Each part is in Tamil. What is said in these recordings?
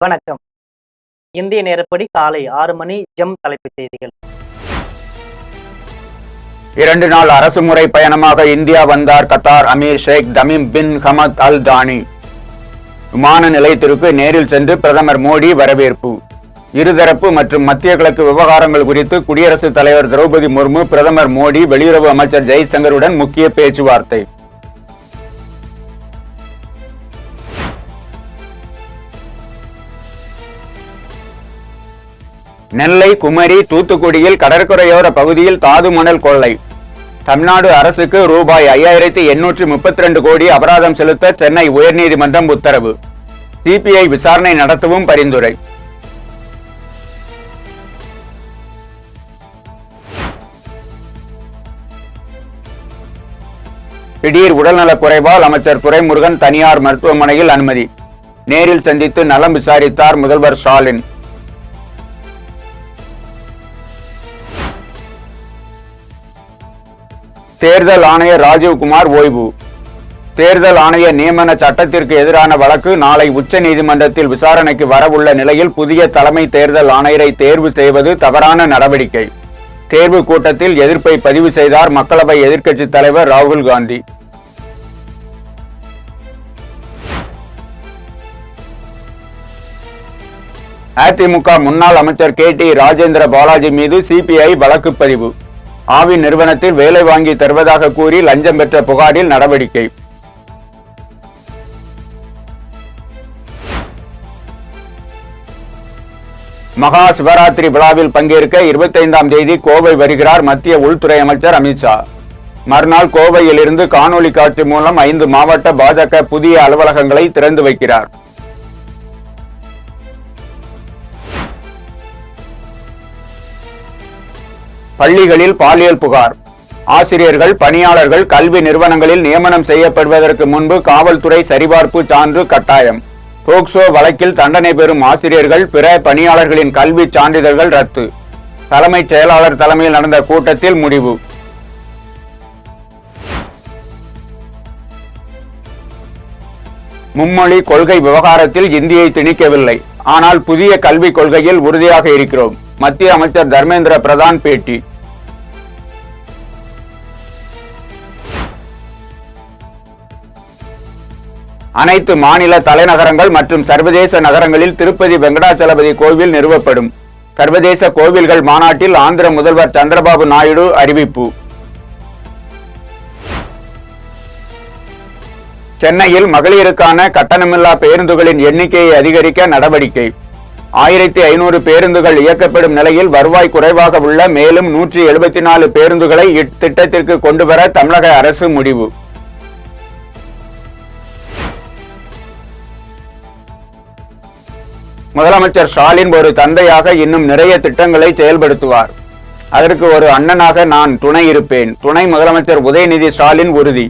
வணக்கம். இந்திய நேரப்படி காலை 6 மணி. தலைப்புச் செய்திகள். 2 நாள் அரசுமுறை பயணமாக இந்தியா வந்தார் Qatar Amir Sheikh Tamim bin Hamad Al Thani. விமான நிலையத்திற்கு நேரில் சென்று பிரதமர் மோடி வரவேற்பு. இருதரப்பு மற்றும் மத்திய கிழக்கு விவகாரங்கள் குறித்து குடியரசுத் தலைவர் திரௌபதி முர்மு, பிரதமர் மோடி, வெளியுறவு அமைச்சர் ஜெய்சங்கருடன் முக்கிய பேச்சுவார்த்தை. நெல்லை, குமரி, தூத்துக்குடியில் கடற்கரையோர பகுதியில் தாது மணல் கொள்ளை. தமிழ்நாடு அரசுக்கு ரூபாய் 5832 கோடி அபராதம் செலுத்த சென்னை உயர்நீதிமன்றம் உத்தரவு. சிபிஐ விசாரணை நடத்தவும் பரிந்துரை. திடீர் உடல்நலக் குறைவால் அமைச்சர் துரைமுருகன் தனியார் மருத்துவமனையில் அனுமதி. நேரில் சந்தித்து நலம் விசாரித்தார் முதல்வர் ஸ்டாலின். தேர்தல் ஆணையர் ராஜீவ்குமார் ஓய்வு. தேர்தல் ஆணைய நியமன சட்டத்திற்கு எதிரான வழக்கு நாளை உச்சநீதிமன்றத்தில் விசாரணைக்கு வரவுள்ள நிலையில் புதிய தலைமை தேர்தல் ஆணையரை தேர்வு செய்வது தவறான நடவடிக்கை. தேர்வு கூட்டத்தில் எதிர்ப்பை பதிவு செய்தார் மக்களவை எதிர்க்கட்சித் தலைவர் ராகுல் காந்தி. அதிமுக முன்னாள் அமைச்சர் KT ராஜேந்திர பாலாஜி மீது சிபிஐ வழக்கு பதிவு. ஆவி நிறுவனத்தில் வேலை வாங்கி தருவதாக கூறி லஞ்சம் பெற்ற புகாரில் நடவடிக்கை. மகா சிவராத்திரி விழாவில் பங்கேற்க 25ஆம் தேதி கோவை வருகிறார் மத்திய உள்துறை அமைச்சர் அமித்ஷா. மறுநாள் கோவையில் இருந்து காணொலி காட்சி மூலம் 5 மாவட்ட பாஜக புதிய அலுவலகங்களை திறந்து வைக்கிறார். பள்ளிகளில் பாலியல் புகார். ஆசிரியர்கள், பணியாளர்கள் கல்வி நிறுவனங்களில் நியமனம் செய்யப்படுவதற்கு முன்பு காவல்துறை சரிபார்ப்பு சான்று கட்டாயம். போக்சோ வழக்கில் தண்டனை பெறும் ஆசிரியர்கள், பிற பணியாளர்களின் கல்வி சான்றிதழ்கள் ரத்து. தலைமைச் செயலாளர் தலைமையில் நடந்த கூட்டத்தில் முடிவு. மும்மொழி கொள்கை விவகாரத்தில் இந்தியை திணிக்கவில்லை, ஆனால் புதிய கல்விக் கொள்கையில் உறுதியாக இருக்கிறோம். மத்திய அமைச்சர் தர்மேந்திர பிரதான் பேட்டி. அனைத்து மாநில தலைநகரங்கள் மற்றும் சர்வதேச நகரங்களில் திருப்பதி வெங்கடாச்சலபதி கோவில் நிறுவப்படும். சர்வதேச கோவில்கள் மாநாட்டில் ஆந்திர முதல்வர் சந்திரபாபு நாயுடு அறிவிப்பு. சென்னையில் மகளிருக்கான கட்டணமில்லா பேருந்துகளின் எண்ணிக்கையை அதிகரிக்க நடவடிக்கை. 1500 பேருந்துகள் இயக்கப்படும் நிலையில் வருவாய் குறைவாக உள்ள மேலும் 174 பேருந்துகளை இத்திட்டத்திற்கு கொண்டுவர தமிழக அரசு முடிவு. முதலமைச்சர் ஸ்டாலின் ஒரு தந்தையாக இன்னும் நிறைய திட்டங்களை செயல்படுத்துவார். அதற்கு ஒரு அண்ணனாக நான் துணை இருப்பேன். துணை முதலமைச்சர் உதயநிதி ஸ்டாலின் உறுதி.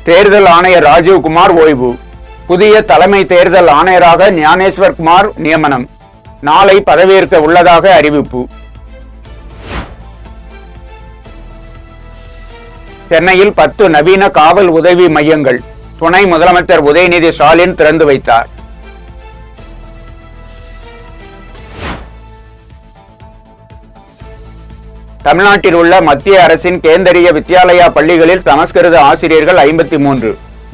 தேர்தல் ஆணையர் ராஜீவ்குமார் ஓய்வு. புதிய தலைமை தேர்தல் ஆணையராக ஞானேஸ்வர் குமார் நியமனம். நாளை பதவியேற்க உள்ளதாக அறிவிப்பு. சென்னையில் 10 நவீன காவல் உதவி மையங்கள் துணை முதலமைச்சர் உதயநிதி ஸ்டாலின் திறந்து வைத்தார். தமிழ்நாட்டில் உள்ள மத்திய அரசின் கேந்திரிய வித்யாலயா பள்ளிகளில் சமஸ்கிருத ஆசிரியர்கள் 53,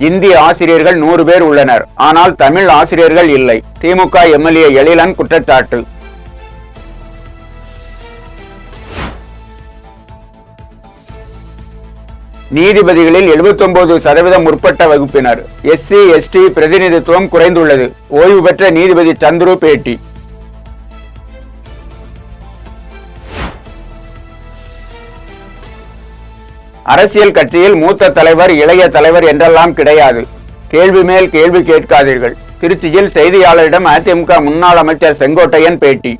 இந்தி ஆசிரியர்கள் 100 பேர் உள்ளனர். ஆனால் தமிழ் ஆசிரியர்கள் இல்லை. திமுக எம்எல்ஏ எழிலன் குற்றச்சாட்டு. நீதிபதிகளில் 79% முற்பட்ட வகுப்பினர். SC ST பிரதிநிதித்துவம் குறைந்துள்ளது. ஓய்வு பெற்ற நீதிபதி சந்துரு பேட்டி. அரசியல் கட்சியில் மூத்த தலைவர், இளைய தலைவர் என்றெல்லாம் கிடையாது. கேள்வி மேல் கேள்வி கேட்காதீர்கள். திருச்சியில் செய்தியாளரிடம் அதிமுக முன்னாள் அமைச்சர் செங்கோட்டையன் பேட்டி.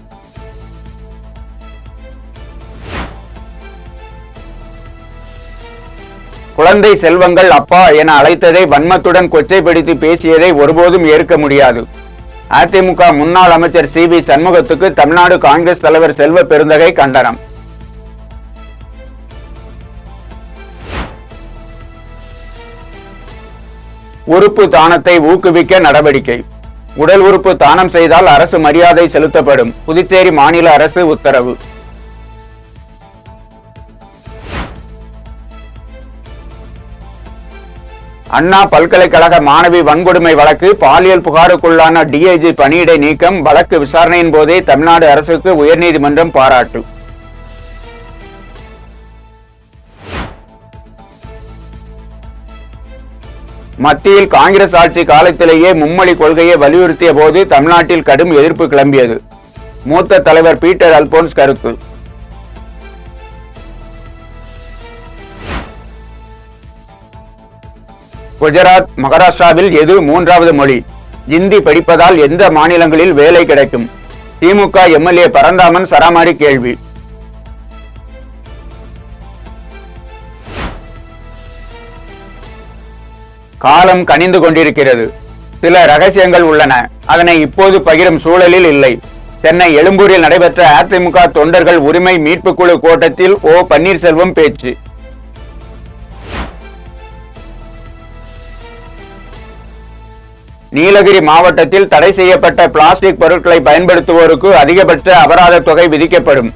குழந்தை செல்வங்கள் அப்பா என அழைத்ததை வன்மத்துடன் கொச்சைப்படுத்தி பேசியதை ஒருபோதும் ஏற்க முடியாது. அதிமுக முன்னாள் அமைச்சர் CV சண்முகத்துக்கு தமிழ்நாடு காங்கிரஸ் தலைவர் செல்வ பெருந்தகை கண்டனம். உறுப்பு தானத்தை ஊக்குவிக்க நடவடிக்கை. உடல் உறுப்பு தானம் செய்தால் அரசு மரியாதை செலுத்தப்படும். புதுச்சேரி மாநில அரசு உத்தரவு. அண்ணா பல்கலைக்கழக மாணவி வன்கொடுமை வழக்கு பாலியல் புகாருக்குள்ளான டிஐஜி பணியிடை நீக்கம். வழக்கு விசாரணையின் போதே தமிழ்நாடு அரசுக்கு உயர்நீதிமன்றம் பாராட்டு. மத்தியில் காங்கிரஸ் ஆட்சி காலத்திலேயே மும்மொழி கொள்கையை வலியுறுத்திய போது தமிழ்நாட்டில் கடும் எதிர்ப்பு கிளம்பியது. மூத்த தலைவர் பீட்டர் அல்போன்ஸ் கருத்து. குஜராத், மகாராஷ்டிராவில் எது மூன்றாவது மொழி? இந்தி படிப்பதால் எந்த மாநிலங்களில் வேலை கிடைக்கும்? திமுக எம்எல்ஏ பரந்தாமன் சராமாரி கேள்வி. காலம் கனிந்து கொண்டிருக்கிறது. சில ரகசியங்கள் உள்ளன. அதனை இப்போது பகிரும் சூழலில் இல்லை. சென்னை எழும்பூரில் நடைபெற்ற அதிமுக தொண்டர்கள் உரிமை மீட்பு குழு கூட்டத்தில் ஓ பன்னீர்செல்வம் பேச்சு. நீலகிரி மாவட்டத்தில் தடை செய்யப்பட்ட பிளாஸ்டிக் பொருட்களை பயன்படுத்துவோருக்கு அதிகபட்ச அபராத தொகை விதிக்கப்படும்.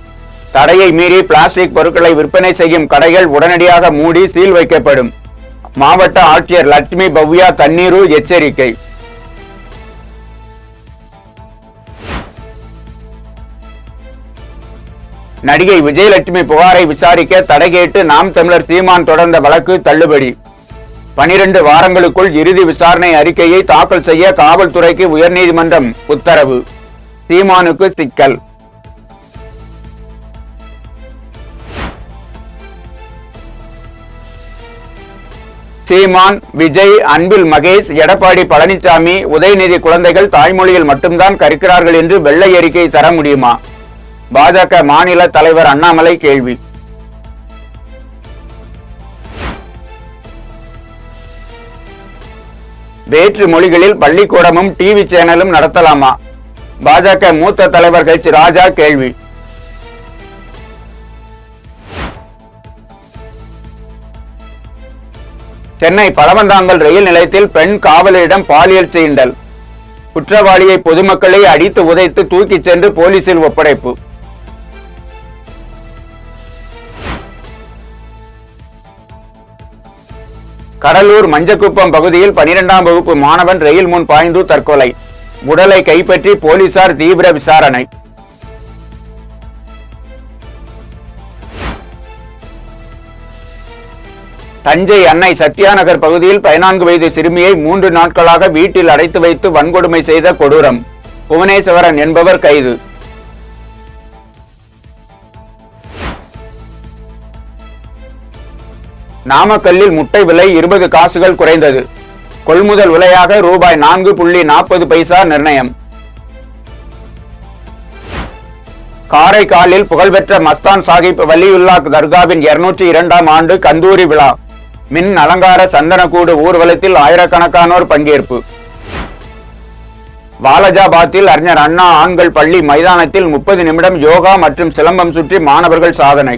தடையை மீறி பிளாஸ்டிக் பொருட்களை விற்பனை செய்யும் கடைகள் உடனடியாக மூடி சீல் வைக்கப்படும். மாவட்ட ஆட்சியர் லட்சுமி பவ்யா தண்ணீரு எச்சரிக்கை. நடிகை விஜயலட்சுமி புகாரை விசாரிக்க தடை கேட்டு நாம் தமிழர் சீமான் தொடர்ந்த வழக்கு தள்ளுபடி. 12 வாரங்களுக்குள் இறுதி விசாரணை அறிக்கையை தாக்கல் செய்ய காவல்துறைக்கு உயர்நீதிமன்றம் உத்தரவு. சீமானுக்கு சிக்கல். சீமான், விஜய், அன்பில் மகேஷ், எடப்பாடி பழனிசாமி, உதயநிதி குழந்தைகள் தாய்மொழியில் மட்டும்தான் கற்கிறார்கள் என்று வெள்ளை அறிக்கை தர முடியுமா? பாஜக மாநில தலைவர் அண்ணாமலை கேள்வி. வேற்று மொழிகளில் பள்ளிக்கூடமும் டிவி சேனலும் நடத்தலாமா? பாஜக மூத்த தலைவர் ஹெச் ராஜா கேள்வி. சென்னை பழவந்தாங்கல் ரயில் நிலையத்தில் பெண் காவலரிடம் பாலியல் சீண்டல். குற்றவாளியை பொதுமக்களை அடித்து உதைத்து தூக்கிச் சென்று போலீசில் ஒப்படைப்பு. கடலூர் மஞ்சக்குப்பம் பகுதியில் 12ஆம் வகுப்பு மாணவன் ரயில் முன் பாய்ந்து தற்கொலை. உடலை கைப்பற்றி போலீசார் தீவிர விசாரணை. தஞ்சை அன்னை சத்யா நகர் பகுதியில் 14 வயது சிறுமியை 3 நாட்களாக வீட்டில் அடைத்து வைத்து வன்கொடுமை செய்த கொடூரம். புவனேஸ்வரன் என்பவர் கைது. நாமக்கல்லில் முட்டை விலை 20 காசுகள் குறைந்தது. கொள்முதல் விலையாக ரூபாய் 4.40 நிர்ணயம். காரைக்காலில் புகழ்பெற்ற மஸ்தான் சாஹிப் வலியுல்லா தர்காவின் 202ஆம் ஆண்டு கந்தூரி விழா. மின் அலங்கார சந்தனக்கூடு ஊர்வலத்தில் ஆயிரக்கணக்கானோர் பங்கேற்பு. வாலஜாபாத்தில் அறிஞர் அண்ணா ஆண்கள் பள்ளி மைதானத்தில் 30 நிமிடம் யோகா மற்றும் சிலம்பம் சுற்றி மாணவர்கள் சாதனை.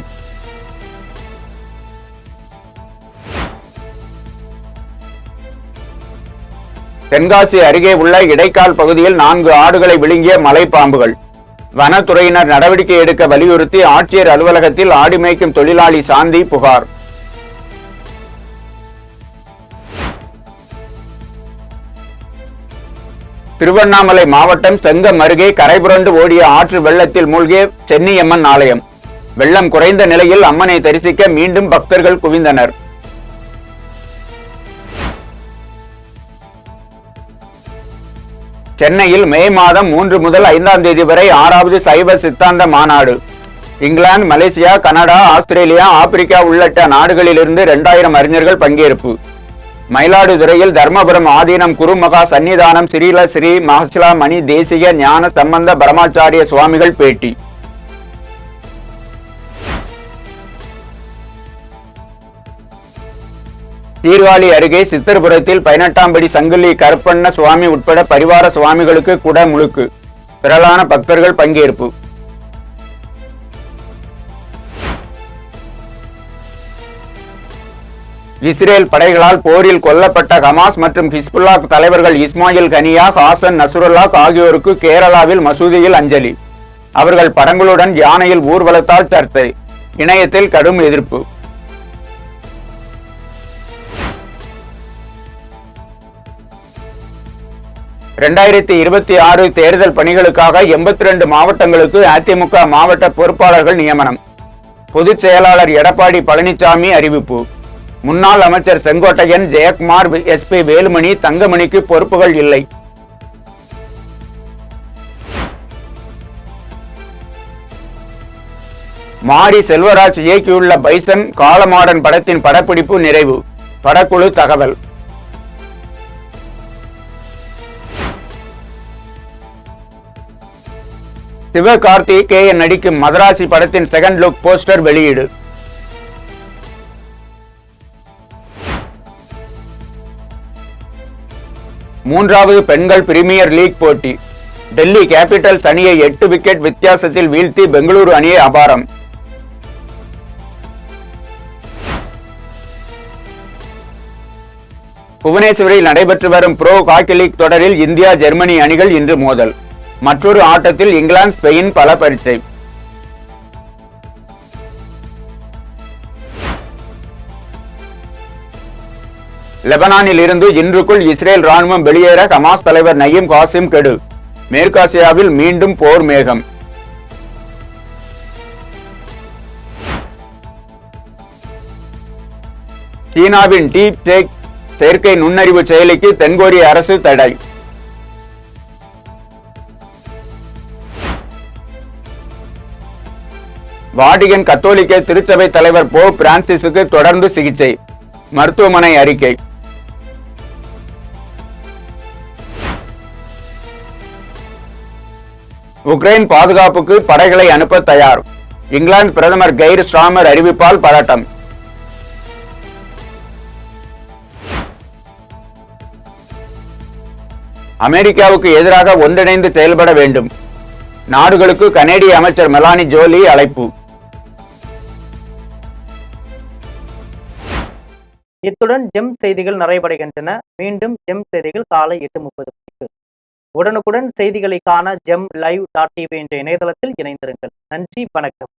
தென்காசி அருகே உள்ள இடைக்கால் பகுதியில் 4 ஆடுகளை விழுங்கிய மலைப்பாம்புகள். வனத்துறையினர் நடவடிக்கை எடுக்க வலியுறுத்தி ஆட்சியர் அலுவலகத்தில் ஆடு மேய்க்கும் தொழிலாளி சாந்தி புகார். திருவண்ணாமலை மாவட்டம் செங்கம் அருகே கரைபுரண்டு ஓடிய ஆற்று வெள்ளத்தில் மூழ்கிய சென்னியம்மன் ஆலயம். வெள்ளம் குறைந்த நிலையில் அம்மனை தரிசிக்க மீண்டும் பக்தர்கள் குவிந்தனர். சென்னையில் மே மாதம் 3 முதல் 5ஆம் தேதி வரை 6வது சைவ சித்தாந்த மாநாடு. England, Malaysia, Canada, Australia, Africa உள்ளிட்ட நாடுகளிலிருந்து 2000 அறிஞர்கள் பங்கேற்பு. மயிலாடுதுறையில் தர்மபுரம் ஆதீனம் குருமகா சன்னிதானம் ஸ்ரீல ஸ்ரீ மஹசிலா மணி தேசிய ஞான சம்பந்த பரமாச்சாரிய சுவாமிகள் பேட்டி. சீர்காழி அருகே சித்தர்புரத்தில் 18ஆம் படி சங்கிலி கருப்பண்ண சுவாமி உட்பட பரிவார சுவாமிகளுக்கு குட முழுக்கு. திரளான பக்தர்கள் பங்கேற்பு. இஸ்ரேல் படைகளால் போரில் கொல்லப்பட்ட ஹமாஸ் மற்றும் ஹிஸ்புல்லா தலைவர்கள் இஸ்மாயில் கனியா, ஹாசன் நசுருல்லா ஆகியோருக்கு கேரளாவில் மசூதியில் அஞ்சலி. அவர்கள் படங்களுடன் யானையில் ஊர்வலத்தால் சர்ச்சை. இணையத்தில் கடும் எதிர்ப்பு. (2026) தேர்தல் பணிகளுக்காக 82 மாவட்டங்களுக்கு அதிமுக மாவட்ட பொறுப்பாளர்கள் நியமனம். பொதுச் செயலாளர் எடப்பாடி பழனிசாமி அறிவிப்பு. முன்னாள் அமைச்சர் செங்கோட்டையன், ஜெயக்குமார், SP வேலுமணி, தங்கமணிக்கு பொறுப்புகள் இல்லை. மாரி செல்வராஜ் இயக்கியுள்ள பைசன் காலமாடன் படத்தின் படப்பிடிப்பு நிறைவு. படக்குழு தகவல். சிவகார்த்திகேயன் நடிக்கும் மதராசி படத்தின் செகண்ட் லுக் போஸ்டர் வெளியீடு. மூன்றாவது பெண்கள் பிரீமியர் லீக் போட்டி. டெல்லி கேபிட்டல்ஸ் அணியை 8 விக்கெட் வித்தியாசத்தில் வீழ்த்தி பெங்களூரு அணியை அபாரம். புவனேஸ்வரில் நடைபெற்று வரும் ப்ரோ ஹாக்கி லீக் தொடரில் இந்தியா ஜெர்மனி அணிகள் இன்று மோதல். மற்றொரு ஆட்டத்தில் இங்கிலாந்து ஸ்பெயின் பல பரீட்சை. லெபனானில் இருந்து இன்றுக்குள் இஸ்ரேல் ராணுவம் வெளியேற ஹமாஸ் தலைவர் நயீம் காசிம் கெடு. மேற்காசியாவில் மீண்டும் போர் மேகம். சீனாவின் டீப் டெக் செயற்கை நுண்ணறிவு செயலிக்கு தென்கொரிய அரசு தடை. வாடிகன் கத்தோலிக்க திருச்சபை தலைவர் போப் பிரான்சிஸுக்கு தொடர்ந்து சிகிச்சை. மருத்துவமனை அறிக்கை. உக்ரைன் பாதுகாப்புக்கு படைகளை அனுப்ப தயார். இங்கிலாந்து பிரதமர் கெய்ர் ஸ்டார்மர் அறிவிப்பால் பதட்டம். அமெரிக்காவுக்கு எதிராக ஒன்றிணைந்து செயல்பட வேண்டும். நாடுகளுக்கு கனேடிய அமைச்சர் மெலானி ஜோலி அழைப்பு. இத்துடன் ஜெம் செய்திகள் நிறைவடைகின்றன. மீண்டும் ஜெம் செய்திகள் காலை 8:30 மணிக்கு. உடனுக்குடன் செய்திகளை காண GemLive.tv என்ற இணையதளத்தில் இணைந்திருங்கள். நன்றி, வணக்கம்.